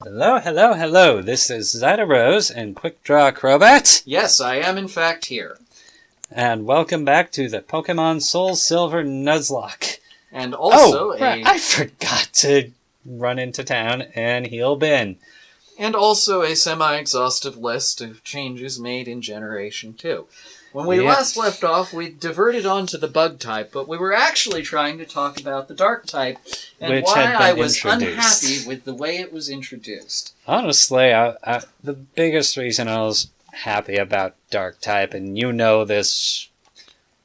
Hello, hello, hello. This is Zidarose and Quickdraw Crobat. Yes, I am in fact here. And welcome back to the Pokemon SoulSilver Nuzlocke. And also I forgot to run into town and heal Ben. And also a semi-exhaustive list of changes made in Generation 2. When we last left off, we diverted on to the bug type, but we were actually trying to talk about the dark type and why I was unhappy with the way it was introduced. Honestly, the biggest reason I was happy about dark type, and you know this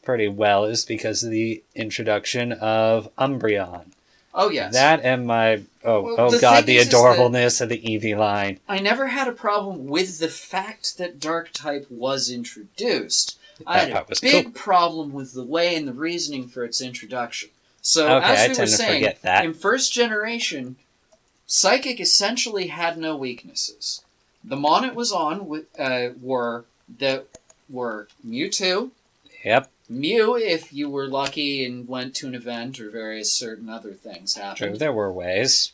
pretty well, is because of the introduction of Umbreon. Oh, yes. That and my... the adorableness of the Eevee line. I never had a problem with the fact that dark type was introduced. I had a big problem with the way and the reasoning for its introduction. So, as we were saying, in first generation, Psychic essentially had no weaknesses. The Mon it was on were Mewtwo. Yep. Mew, if you were lucky and went to an event or various certain other things happened. True, there were ways.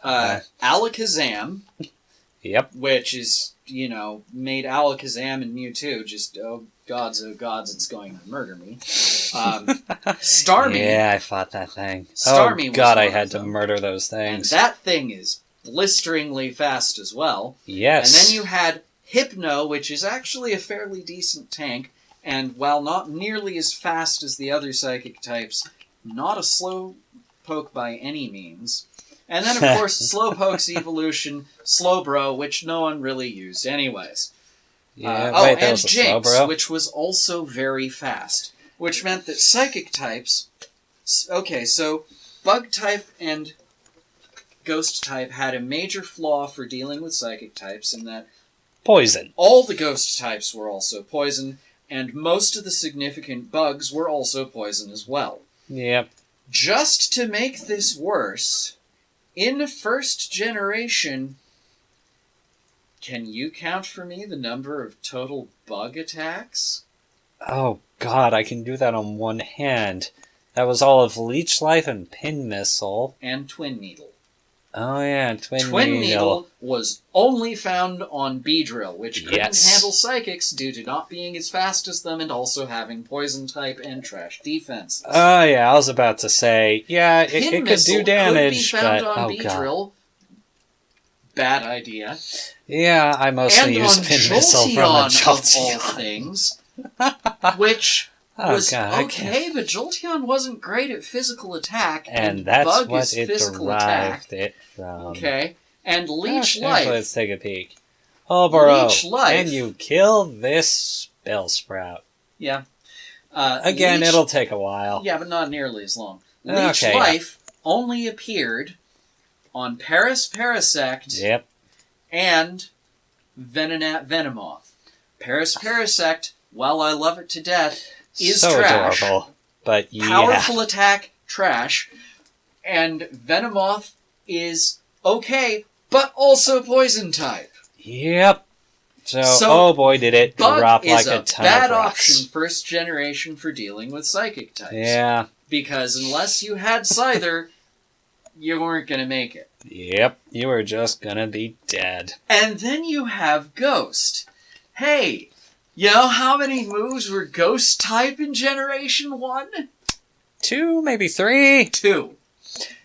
Alakazam. Yep. Which is, made Alakazam and Mewtwo just, oh gods, it's going to murder me. Starmie. Yeah, I fought that thing. Starmie God, I had to murder those things. And that thing is blisteringly fast as well. Yes. And then you had Hypno, which is actually a fairly decent tank, and while not nearly as fast as the other psychic types, not a slow poke by any means. And then, of course, Slowpoke's evolution, Slowbro, which no one really used anyways. Yeah, and Jinx, which was also very fast. Which meant that psychic types... Okay, so Bug type and Ghost type had a major flaw for dealing with psychic types in that... Poison. All the Ghost types were also poison, and most of the significant bugs were also poison as well. Yep. Just to make this worse, in first generation, can you count for me the number of total bug attacks? Oh god, I can do that on one hand. That was all of Leech Life and Pin Missile. And Twin Needle. Oh yeah, Twin Needle was only found on Beedrill, which couldn't handle Psychics due to not being as fast as them and also having Poison type and trash defenses. Oh yeah, I was about to say, yeah, it could do damage, could be found on Beedrill. Bad idea. Yeah, I mostly use Pin Missile from a Jolteon. Of all things, which... was okay, but Jolteon wasn't great at physical attack, and that's Bug what is it physical derived attack. it from. Okay, and Leech Life. Let's take a peek. Oh, bro, Leech Life. Can you kill this Bellsprout? Yeah. Again, it'll take a while. Yeah, but not nearly as long. Leech Life only appeared on Paris Parasect and Venonat Venomoth. Paris Parasect, while I love it to death, is so trash. Adorable, but Powerful attack, trash. And Venomoth is okay, but also poison type. Yep. So oh boy, did it drop like a ton of rocks. Bad option first generation for dealing with psychic types. Yeah. Because unless you had Scyther, you weren't going to make it. Yep, you were just going to be dead. And then you have Ghost. Hey... You know how many moves were Ghost type in Generation 1? 2, maybe 3? 2.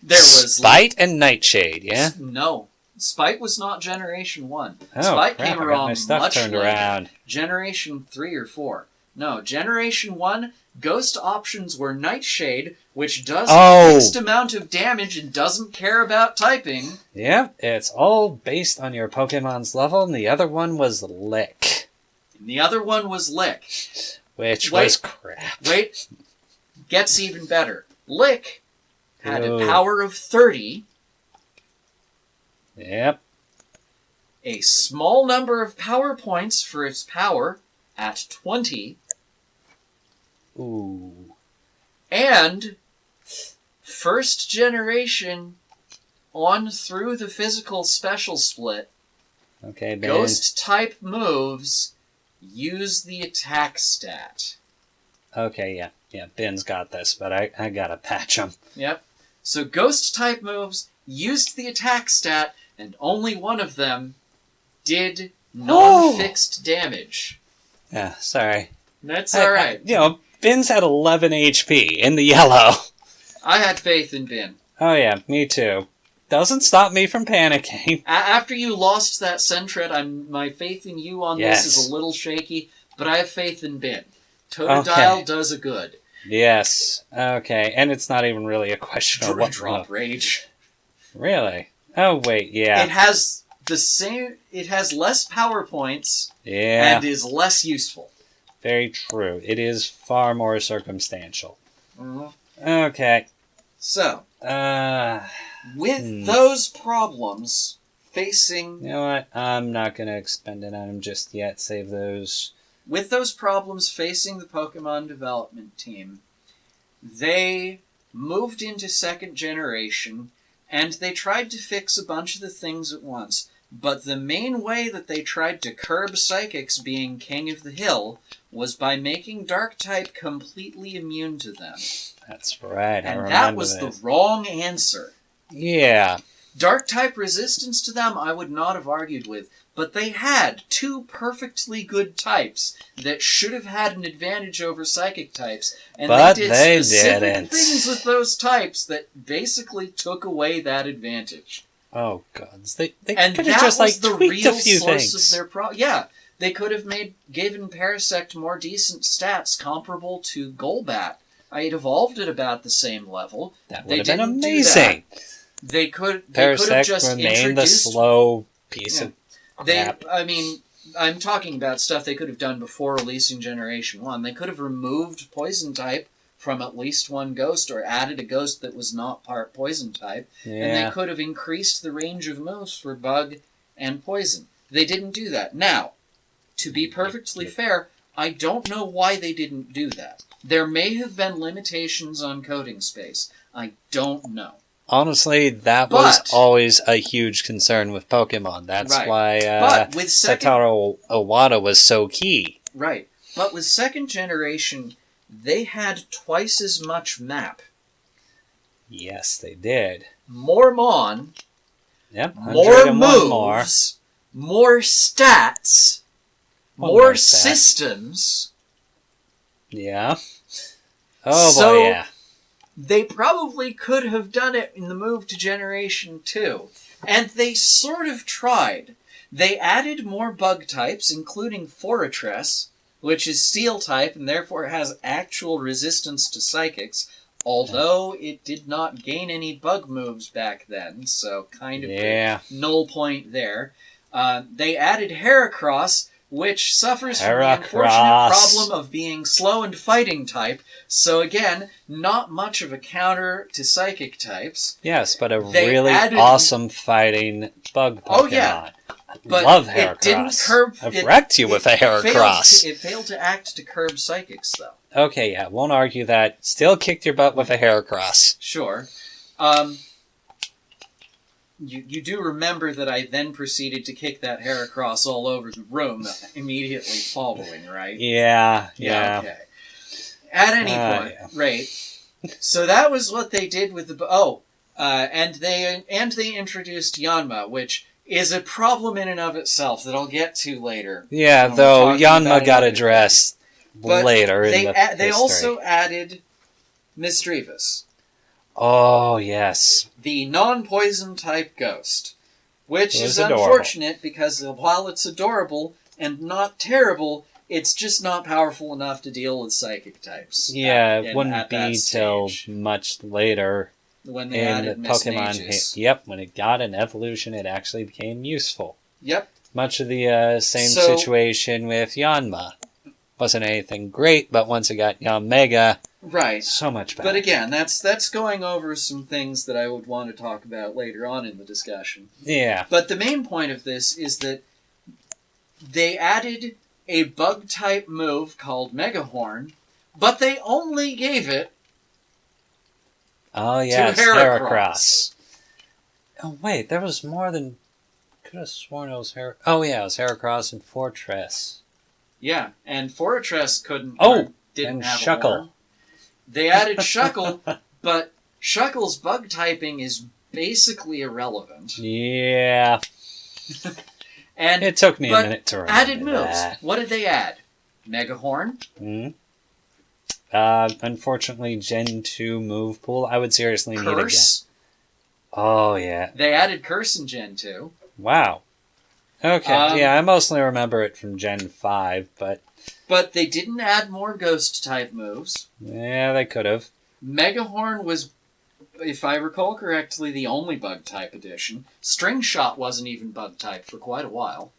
There was Spite and Nightshade, yeah? No. Spite was not Generation 1. Oh, Spite crap, came around much later. Generation 3 or 4. No, Generation 1, Ghost options were Nightshade, which does a fixed amount of damage and doesn't care about typing. Yeah, it's all based on your Pokemon's level, and the other one was Lick. And the other one was Lick. Which was crap. Wait. Gets even better. Lick had a power of 30. Yep. A small number of power points for its power at 20. Ooh. And first generation on through the physical special split. Okay, Ben. Ghost type moves use the attack stat. Okay, yeah, Ben's got this, but I gotta patch him. Yep. So Ghost type moves used the attack stat and only one of them did non-fixed damage. Yeah, sorry. That's alright. Bin's had 11 HP in the yellow. I had faith in Bin. Oh yeah, me too. Doesn't stop me from panicking. After you lost that Sentret, my faith in you on this is a little shaky, but I have faith in Bin. Totodile does a good. Yes. Okay, and it's not even really a question of what... Drop Rage. Really? Oh, wait, yeah. It has it has less power points and is less useful. Very true. It is far more circumstantial. Mm-hmm. Okay. So, with those problems facing... You know what? I'm not going to expend an item just yet. Save those. With those problems facing the Pokemon development team, they moved into second generation, and they tried to fix a bunch of the things at once. But the main way that they tried to curb Psychics being king of the hill was by making Dark-type completely immune to them. That's right, I remember and that was the wrong answer. Yeah. Dark-type resistance to them I would not have argued with, but they had two perfectly good types that should have had an advantage over Psychic types, and they did specific things with those types that basically took away that advantage. Oh, God. They could have just, tweaked a few things. Of their yeah, they could have given Parasect more decent stats comparable to Golbat. It evolved at about the same level. That would have been amazing. They could have just remained the slow piece of crap. I'm talking about stuff they could have done before releasing Generation 1. They could have removed Poison type from at least one ghost, or added a ghost that was not part Poison type, and they could have increased the range of moves for Bug and Poison. They didn't do that. Now, to be perfectly fair, I don't know why they didn't do that. There may have been limitations on coding space. I don't know. Honestly, that was always a huge concern with Pokemon. That's why Satoru Iwata was so key. Right. But with second generation, they had twice as much map. Yes, they did. More Mon. Yep. More moves. More stats. More systems. Yeah. Oh, boy, yeah. They probably could have done it in the move to Generation 2. And they sort of tried. They added more bug types, including Forretress, which is Steel type and therefore has actual resistance to Psychics, although it did not gain any bug moves back then, so kind of a null point there. They added Heracross, which suffers from the unfortunate problem of being slow and fighting type, so again, not much of a counter to Psychic types. Yes, but really awesome fighting bug Pokemon. Oh yeah. I love Heracross. I've wrecked you with a Heracross. It failed to act to curb Psychics, though. Okay, yeah, won't argue that. Still kicked your butt with a Heracross. Sure. You do remember that I then proceeded to kick that Heracross all over the room immediately following, right? Yeah. Okay. At any point, right. So that was what they did with the... and they introduced Yanma, which is a problem in and of itself that I'll get to later. Yeah, though Yanma got addressed later in the history. They also added Misdreavus. Oh, yes. The non-poison type ghost. Which is unfortunate because while it's adorable and not terrible, it's just not powerful enough to deal with Psychic types. Yeah, it wouldn't be till much later when they added Pokemon. When it got an evolution, it actually became useful. Yep. Much of the same situation with Yanma. Wasn't anything great, but once it got Yanmega... Right. So much better. But again, that's going over some things that I would want to talk about later on in the discussion. Yeah. But the main point of this is that they added a bug-type move called Mega Horn, but they only gave it to Heracross. Oh, wait, there was more than... Could have sworn it was Heracross. Oh, yeah, it was Heracross and Fortress. Yeah, and Fortress didn't have Shuckle. a horn. They added Shuckle, but Shuckle's bug typing is basically irrelevant. Yeah. And it took me a minute to remember added moves. that. What did they add? Mega Horn? Unfortunately, Gen 2 move pool. I would seriously need again. Curse? Oh, yeah. They added Curse in Gen 2. Wow. Okay, yeah, I mostly remember it from Gen 5, but... But they didn't add more Ghost-type moves. Yeah, they could have. Mega Horn was, if I recall correctly, the only Bug-type addition. String Shot wasn't even Bug-type for quite a while.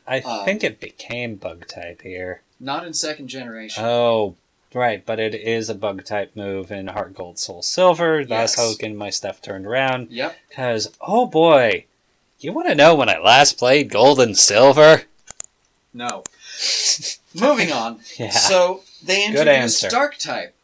I think it became Bug-type here. Not in second generation. Oh, right, but it is a Bug-type move in Heart Gold Soul Silver. That's how getting my stuff turned around. Yep. Because, oh boy, you want to know when I last played Gold and Silver? No. Moving on. Yeah. So, they introduced Dark-type.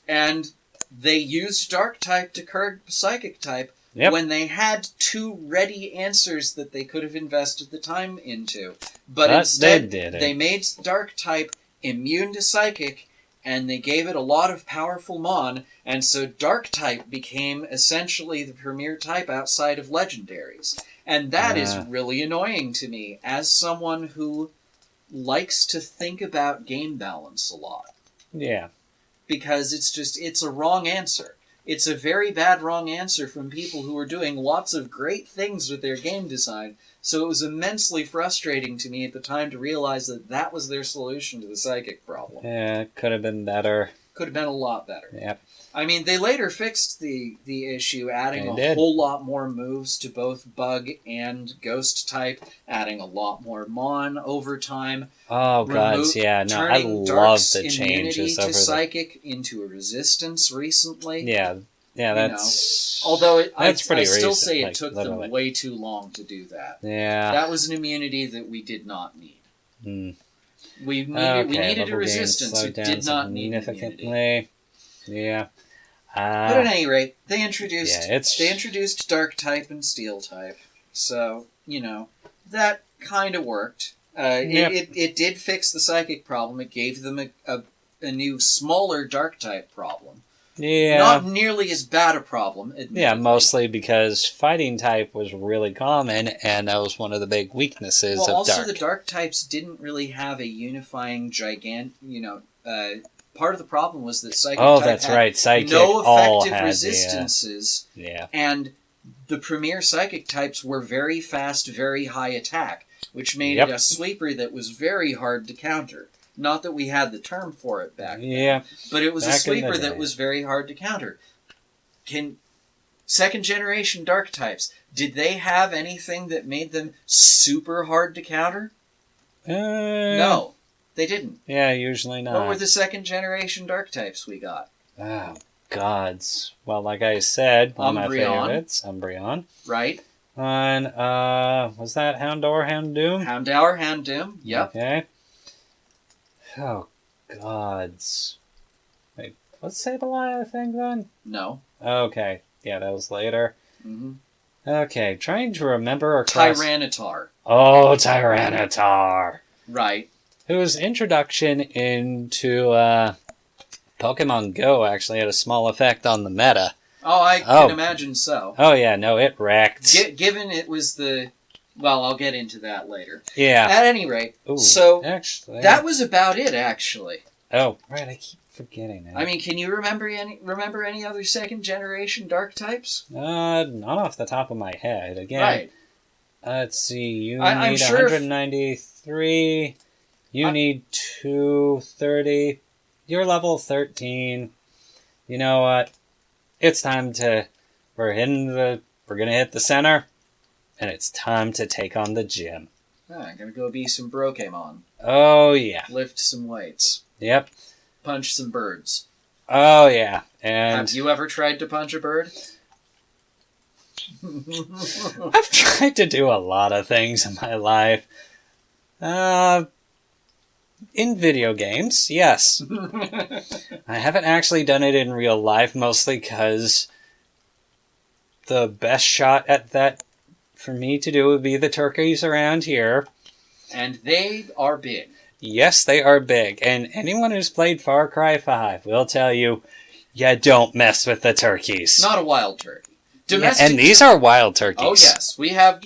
And they used Dark-type to curb Psychic-type when they had two ready answers that they could have invested the time into. But instead, they made Dark-type immune to Psychic, and they gave it a lot of powerful Mon, and so Dark-type became essentially the premier type outside of Legendaries. And that is really annoying to me, as someone who likes to think about game balance a lot. Yeah. Because it's a wrong answer. It's a very bad wrong answer from people who are doing lots of great things with their game design, so it was immensely frustrating to me at the time to realize that that was their solution to the Psychic problem. Yeah, it could have been better. Could have been a lot better. Yep. I mean, they later fixed the issue, adding whole lot more moves to both Bug and Ghost type, adding a lot more Mon over time. Oh, gods, yeah. No, I love the changes over to Psychic into a resistance recently. Yeah, that's... Although I pretty recent, still say it took literally. them way too long to do that. Yeah. That was an immunity that we did not need. We needed a resistance. We did not need immunity. Yeah. But at any rate, they introduced Dark type and Steel type. So, that kind of worked. It did fix the Psychic problem. It gave them a new, smaller Dark type problem. Yeah. Not nearly as bad a problem, admittedly. Yeah, mostly because Fighting type was really common, and that was one of the big weaknesses of Dark. Also, the Dark types didn't really have a unifying part of the problem was that Psychic type had Psychic no effective resistances, yeah. And the premier Psychic types were very fast, very high attack, which made it a sweeper that was very hard to counter. Not that we had the term for it back then, but it was a sweeper that was very hard to counter. Second generation Dark types, did they have anything that made them super hard to counter? No, they didn't. Yeah, usually not. What were the second generation Dark types we got? Oh, gods. Well, like I said, one of my favorites, Umbreon. Right. And, was that Houndour, Houndoom? Houndour, Houndoom, yep. Okay. Oh, gods. Wait, was Sableye a thing then? No. Okay. Yeah, that was later. Mm-hmm. Okay, trying to remember Tyranitar. Oh, Tyranitar. Right. Whose introduction into Pokemon Go actually had a small effect on the meta. Oh, I can imagine so. Oh, yeah, no, it wrecked. Given it was the... Well, I'll get into that later. Yeah. At any rate, actually, that was about it, actually. Oh, right, I keep forgetting that. I mean, can you remember any other second-generation Dark types? Not off the top of my head. Again, right. Let's see, you need 193, you need 230, you're level 13. You know what? It's time to... We're gonna hit the center. And it's time to take on the gym. I'm gonna go be some Brokemon. Oh, yeah. Lift some weights. Yep. Punch some birds. Oh, yeah. And have you ever tried to punch a bird? I've tried to do a lot of things in my life. In video games, yes. I haven't actually done it in real life, mostly because the best shot at that for me to do would be the turkeys around here. And they are big. Yes, they are big. And anyone who's played Far Cry 5 will tell you, don't mess with the turkeys. Not a wild turkey. Domestic and these are wild turkeys. Oh, yes.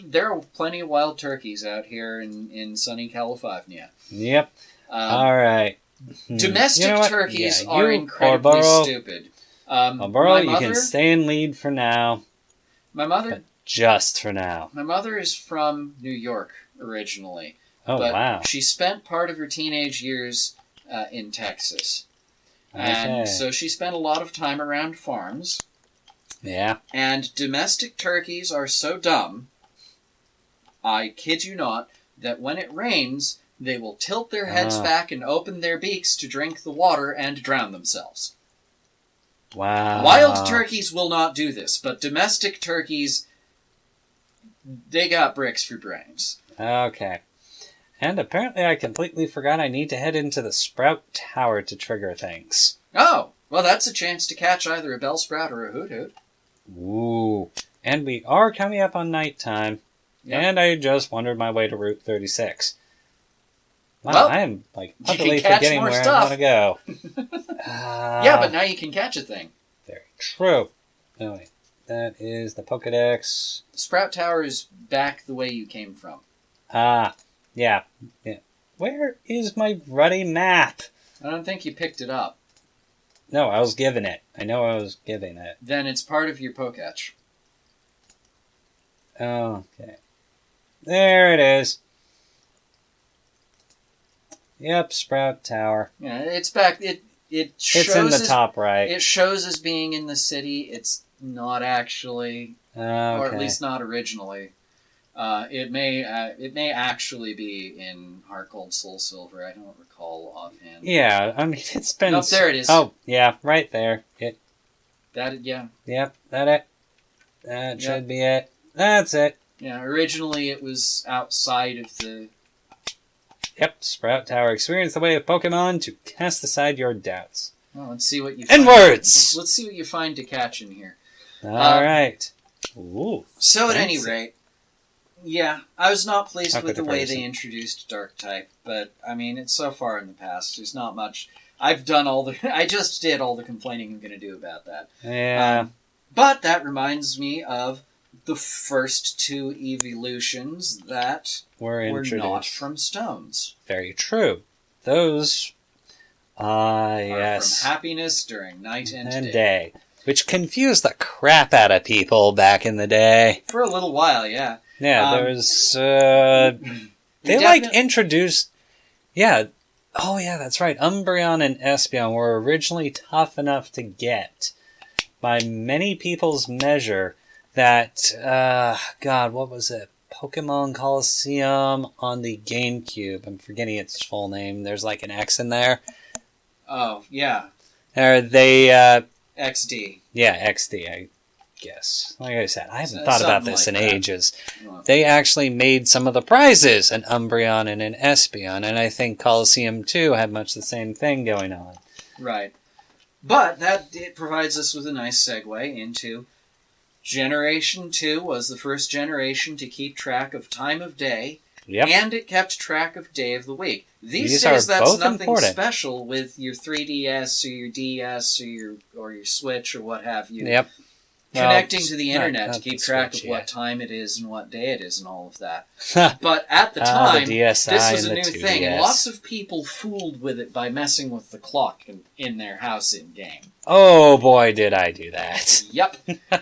There are plenty of wild turkeys out here in sunny California. Yep. All right. Domestic turkeys are incredibly stupid. Burrow, you can stay in lead for now. My mother... But just for now. My mother is from New York, originally. Oh, wow. She spent part of her teenage years in Texas. And so she spent a lot of time around farms. Yeah. And domestic turkeys are so dumb, I kid you not, that when it rains, they will tilt their heads back and open their beaks to drink the water and drown themselves. Wow. Wild turkeys will not do this, but domestic turkeys, they got bricks for brains. Okay. And apparently I completely forgot I need to head into the Sprout Tower to trigger things. Oh, well that's a chance to catch either a Bellsprout or a Hoot Hoot. Ooh. And we are coming up on nighttime. Yep. And I just wandered my way to Route 36. Wow, well, I am utterly forgetting where I want to go. Yeah, but now you can catch a thing. Very true. Oh, wait. That is the Pokedex. The Sprout Tower is back the way you came from. Yeah. Where is my ruddy map? I don't think you picked it up. No, I was given it. I know I was giving it. Then it's part of your Poketch. Okay. There it is. Yep, Sprout Tower. Yeah, it's back. It shows it's in the top right. It shows as being in the city. It's not actually, or at least not originally. It may actually be in Heart Gold Soulsilver. I don't recall offhand. Yeah, I mean it's been. Oh, there it is. Oh, yeah, right there. Yeah. Yep, that should be it. That's it. Yeah, originally it was outside of the... Yep, Sprout Tower. Experience the way of Pokemon to cast aside your doubts. Well, let's see what you find. Inwards! Let's see what you find to catch in here. Alright. Ooh. So at any rate, yeah, I was not pleased with the way they introduced Dark-type, but, I mean, it's so far in the past. There's not much... I just did all the complaining I'm going to do about that. Yeah. But that reminds me of the first two evolutions that were not from stones. Very true. Those, yes. From happiness during night and day. Which confused the crap out of people back in the day. For a little while, yeah. Yeah, there was, they introduced, yeah. Oh, yeah, that's right. Umbreon and Espeon were originally tough enough to get by many people's measure that, God, what was it? Pokemon Coliseum on the GameCube. I'm forgetting its full name. There's like an X in there. Oh, yeah. XD. Yeah, XD, I guess. Like I said, I haven't thought about this in ages. They actually made some of the prizes an Umbreon and an Espeon, and I think Coliseum 2 had much the same thing going on. Right. But it provides us with a nice segue into Generation 2 was the first generation to keep track of time of day, and it kept track of day of the week. These days, that's nothing special with your 3DS or your DS or your Switch or what have you. Yep. Connecting to the internet to keep track of what time it is and what day it is and all of that. But at the time, this was a new thing, and lots of people fooled with it by messing with the clock in their house in-game. Oh boy, did I do that. Yep.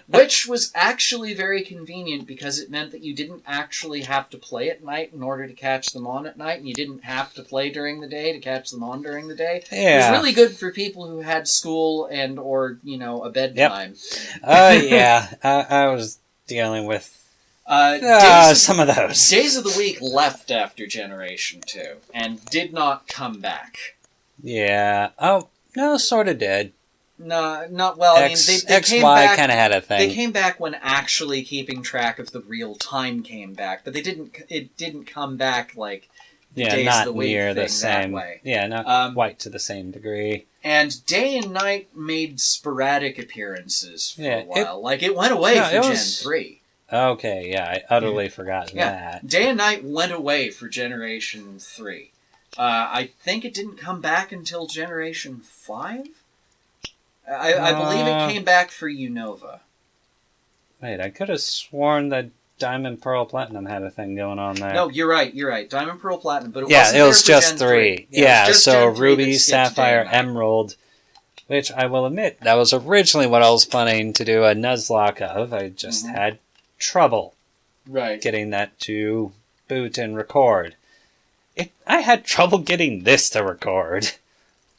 Which was actually very convenient because it meant that you didn't actually have to play at night in order to catch them on at night, and you didn't have to play during the day to catch them on during the day. Yeah. It was really good for people who had school and or, a bedtime. Yeah. I was dealing with some of those. Days of the Week left after Generation 2 and did not come back. Yeah. Oh, no, sort of did. No, not well. They came XY back. Kind of had a thing. They came back when actually keeping track of the real time came back, but they didn't. It didn't come back like days of the week near thing the same that way. Yeah, not quite to the same degree. And day and night made sporadic appearances for a while. It went away for Gen 3. Okay, yeah, I utterly forgot that. Day and night went away for Generation 3. I think it didn't come back until Generation 5. I believe it came back for Unova. Wait, I could have sworn that Diamond, Pearl, Platinum had a thing going on there. No, you're right. Diamond, Pearl, Platinum, but it was just 3. Yeah, so Ruby, Sapphire, Emerald, which I will admit, that was originally what I was planning to do a Nuzlocke of. I just had trouble getting that to boot and record. I had trouble getting this to record,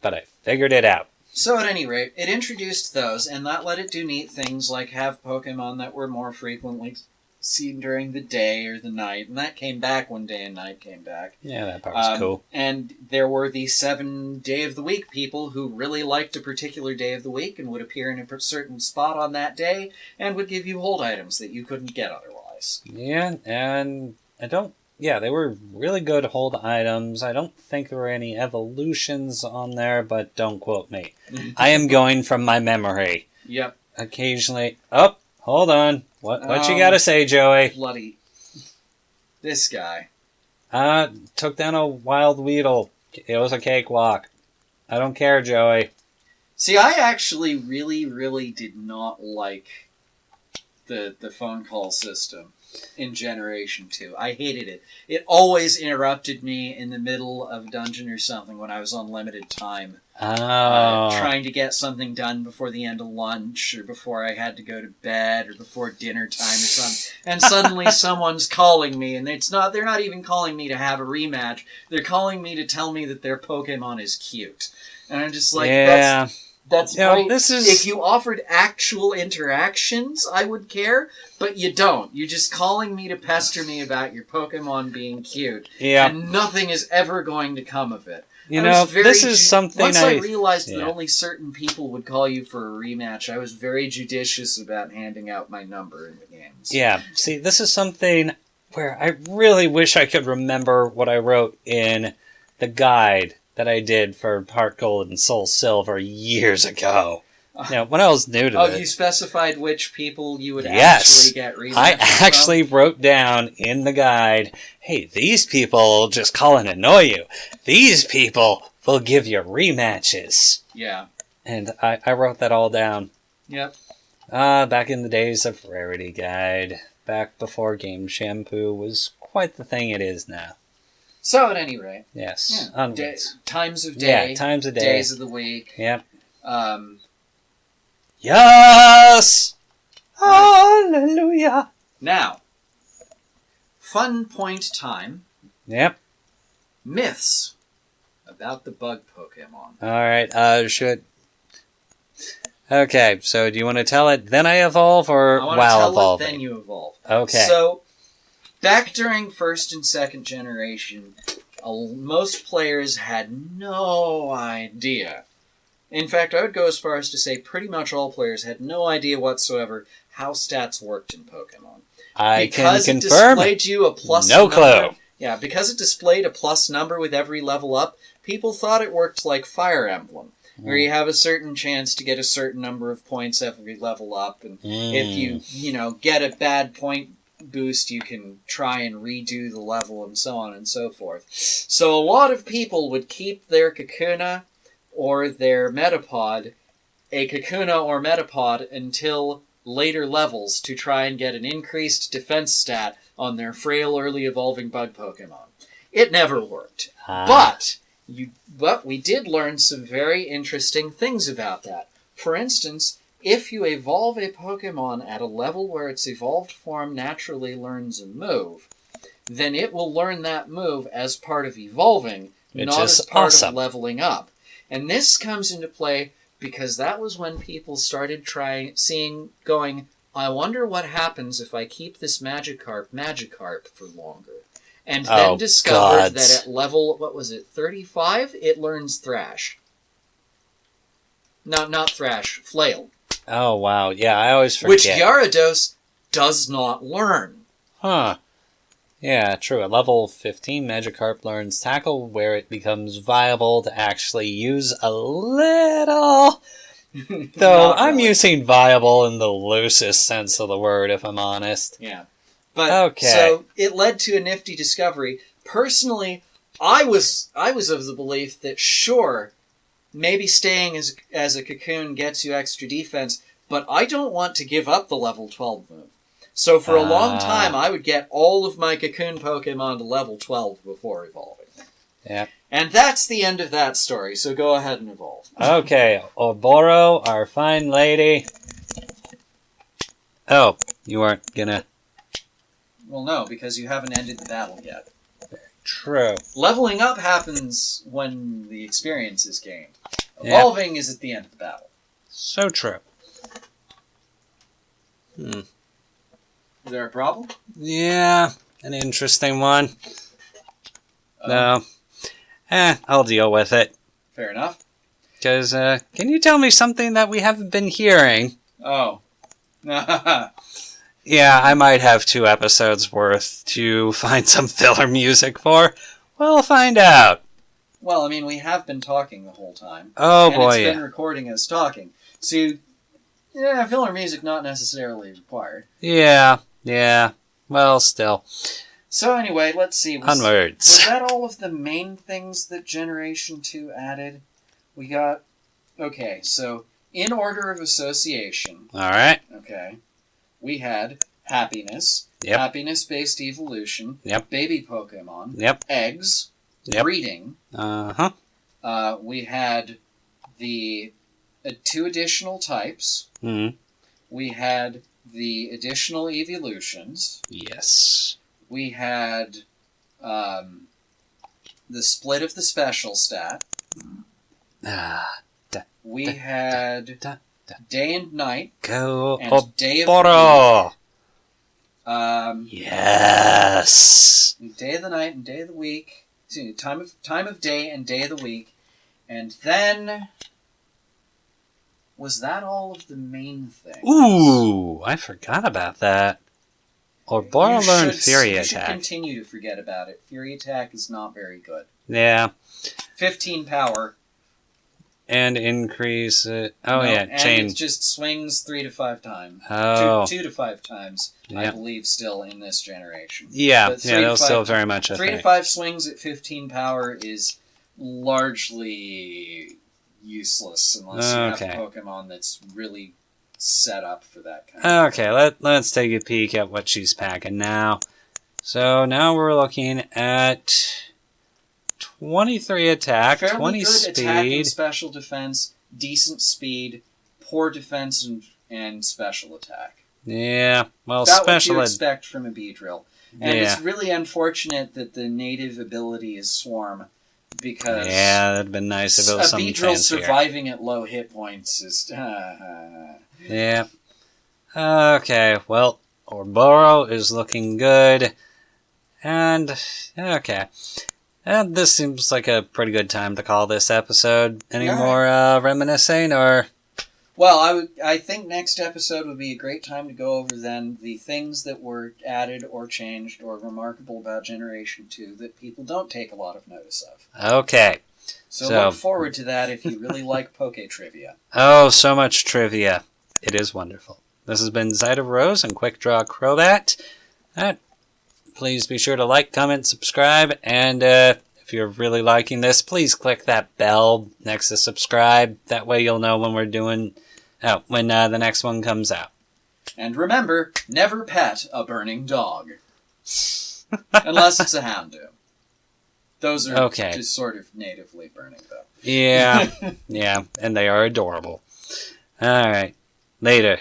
but I figured it out. So at any rate, it introduced those, and that let it do neat things like have Pokemon that were more frequently seen during the day or the night, and that came back when day and night came back. Yeah, that part was cool. And there were the 7 day of the week people who really liked a particular day of the week and would appear in a certain spot on that day and would give you hold items that you couldn't get otherwise. Yeah, and they were really good hold items. I don't think there were any evolutions on there, but don't quote me. I am going from my memory. Yep. Occasionally... Oh, hold on. What you gotta say, Joey? Bloody. This guy. Took down a wild Weedle. It was a cakewalk. I don't care, Joey. See, I actually really, really did not like the phone call system in Generation 2. I hated it. It always interrupted me in the middle of a dungeon or something when I was on limited time. Trying to get something done before the end of lunch, or before I had to go to bed, or before dinner time or something. And suddenly someone's calling me, and they're not even calling me to have a rematch. They're calling me to tell me that their Pokemon is cute. And I'm just like, that's great. If you offered actual interactions, I would care, but you don't. You're just calling me to pester me about your Pokemon being cute, and nothing is ever going to come of it. This is something once I realized that only certain people would call you for a rematch, I was very judicious about handing out my number in the games. Yeah, see, this is something where I really wish I could remember what I wrote in the guide that I did for Heart Gold and Soul Silver years ago. When I was new to this. You specified which people you would actually get rematches I actually wrote down in the guide, hey, these people just call and annoy you. These people will give you rematches. Yeah. And I wrote that all down. Yep. Back in the days of Rarity Guide. Back before GameShampoo was quite the thing it is now. So, at any rate. Yes. Times of day. Yeah, times of day. Days of the week. Yep. Yes! Hallelujah! Now, fun point time. Yep. Myths about the bug Pokemon. Alright, Okay, so do you want to tell it, then I evolve, or while evolving? Then you evolve. Okay. So, back during first and second generation, most players had no idea. In fact, I would go as far as to say pretty much all players had no idea whatsoever how stats worked in Pokemon. I can confirm. Because it displayed you a plus number. No clue. Yeah, because it displayed a plus number with every level up, people thought it worked like Fire Emblem, where you have a certain chance to get a certain number of points every level up, and if you get a bad point boost, you can try and redo the level, and so on and so forth. So a lot of people would keep their Kakuna or their Metapod, a Kakuna or Metapod, until later levels to try and get an increased defense stat on their frail, early evolving bug Pokemon. It never worked. But we did learn some very interesting things about that. For instance, if you evolve a Pokemon at a level where its evolved form naturally learns a move, then it will learn that move as part of evolving, not as part of leveling up. And this comes into play because that was when people started going, I wonder what happens if I keep this Magikarp for longer. And then discovered that at level, 35, it learns Thrash. No, not Thrash, Flail. Oh, wow. Yeah, I always forget. Which Gyarados does not learn. Huh. Yeah, true. At level 15, Magikarp learns Tackle, where it becomes viable to actually use a little. Though I'm using viable in the loosest sense of the word, if I'm honest. Yeah. But, so, it led to a nifty discovery. Personally, I was of the belief that, sure, maybe staying as a Cocoon gets you extra defense, but I don't want to give up the level 12 move. So for a long time, I would get all of my Cocoon Pokemon to level 12 before evolving. Yep. And that's the end of that story, so go ahead and evolve. Okay, Oboro, our fine lady. Oh, you aren't gonna... Well, no, because you haven't ended the battle yet. True. Leveling up happens when the experience is gained. Evolving is at the end of the battle. So true. Is there a problem? Yeah, an interesting one. No. I'll deal with it. Fair enough. Because, can you tell me something that we haven't been hearing? Oh. Yeah, I might have 2 episodes worth to find some filler music for. We'll find out. Well, I mean, we have been talking the whole time. Oh, boy, and it's been recording us talking. So, yeah, filler music not necessarily required. Yeah. Well, still. So anyway, let's see. Onwards. Was that all of the main things that Generation 2 added? We got... Okay, so, in order of association... Alright. Okay. We had happiness, happiness-based evolution, baby Pokemon, eggs, breeding. We had the 2 additional types. We had the additional evolutions. Yes. We had the split of the special stat. We had day and night. Go and day of the week. Yes. Day of the night and day of the week. Time of day and day of the week. And then... Was that all of the main things? Ooh, I forgot about that. Oboro learned Fury Attack. You should continue to forget about it. Fury Attack is not very good. Yeah. 15 power. And increase it. Change. It just swings 3 to 5 times. 2 to 5 times, I believe, still in this generation. Yeah, they'll still very much a 3 to 5 swings at 15 power is largely useless unless you have a Pokemon that's really set up for that kind of thing. Let's take a peek at what she's packing now. So now we're looking at 23 attack, fairly 20 good speed. Attack and special defense, decent speed, poor defense and special attack. Yeah, well, about special... what you expect from a Beedrill. And it's really unfortunate that the native ability is Swarm, because... Yeah, that'd been nice if it was something fancier. A Beedrill surviving at low hit points is... Yeah. Okay, well, Oboro is looking good. And, okay. And this seems like a pretty good time to call this episode. Any more reminiscing, or... Well, I think next episode would be a great time to go over then the things that were added or changed or remarkable about Generation 2 that people don't take a lot of notice of. Okay. So look forward to that if you really like Poke Trivia. Oh, so much trivia. It is wonderful. This has been Zidarose and Quickdraw Crobat. Please be sure to like, comment, subscribe, and if you're really liking this, please click that bell next to subscribe. That way you'll know when we're doing... when the next one comes out. And remember, never pet a burning dog. Unless it's a Houndoom. Those are just sort of natively burning, though. Yeah, and they are adorable. Alright, later.